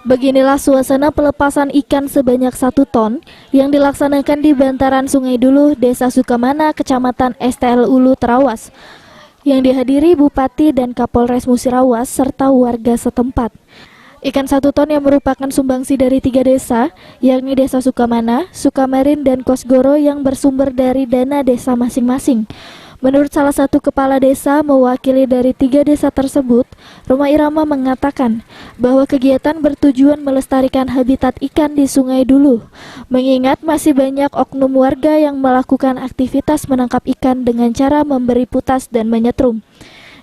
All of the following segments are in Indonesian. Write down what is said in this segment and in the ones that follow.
Beginilah suasana pelepasan ikan sebanyak 1 ton yang dilaksanakan di bantaran Sungai Duluh, Desa Sukamana, Kecamatan STL Ulu, Terawas, yang dihadiri Bupati dan Kapolres Musirawas serta warga setempat. Ikan 1 ton yang merupakan sumbangsi dari 3 desa, yakni Desa Sukamana, Sukamarin, dan Kosgoro yang bersumber dari dana desa masing-masing. Menurut salah satu kepala desa mewakili dari 3 desa tersebut, Roma Irama mengatakan bahwa kegiatan bertujuan melestarikan habitat ikan di Sungai Duluh, mengingat masih banyak oknum warga yang melakukan aktivitas menangkap ikan dengan cara memberi putas dan menyetrum.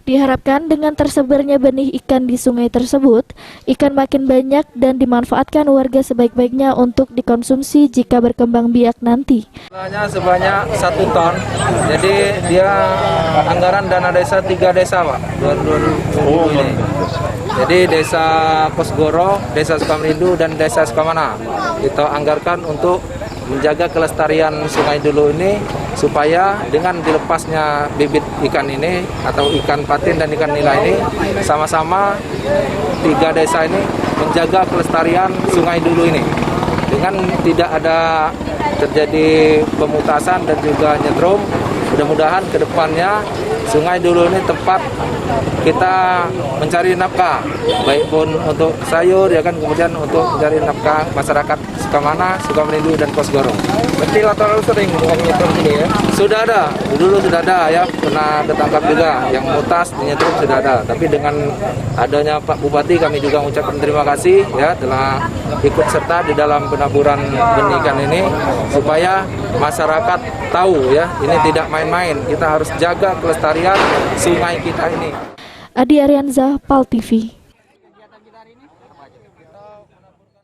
Diharapkan dengan tersebarnya benih ikan di sungai tersebut, ikan makin banyak dan dimanfaatkan warga sebaik-baiknya untuk dikonsumsi jika berkembang biak nanti. Sebanyak 1 ton, jadi dia anggaran dana desa 3 desa Pak, 2020 ini. Jadi desa Kosgoro, desa Sukamerindu, dan desa Sukamana kita anggarkan untuk menjaga kelestarian Sungai Duluh ini supaya dengan dilepasnya bibit ikan ini atau ikan patin dan ikan nila ini sama-sama 3 desa ini menjaga kelestarian Sungai Duluh ini dengan tidak ada terjadi pemutasan dan juga nyetrum. Mudah-mudahan ke depannya Sungai Duluh ini tempat kita mencari nafkah, baik pun untuk sayur ya kan, kemudian untuk mencari nafkah masyarakat Sukamana, Sukamarindu, dan Kosgoro. Berarti latar sering menyetrum ini ya? Sudah ada, dulu sudah ada ya, pernah ketangkap juga yang mutas nyetrum sudah ada. Tapi dengan adanya Pak Bupati kami juga mengucapkan terima kasih ya telah ikut serta di dalam penaburan benih ikan ini supaya masyarakat tahu ya ini tidak main-main, kita harus jaga kelestarian sungai kita ini. Adi Arianza, PAL TV.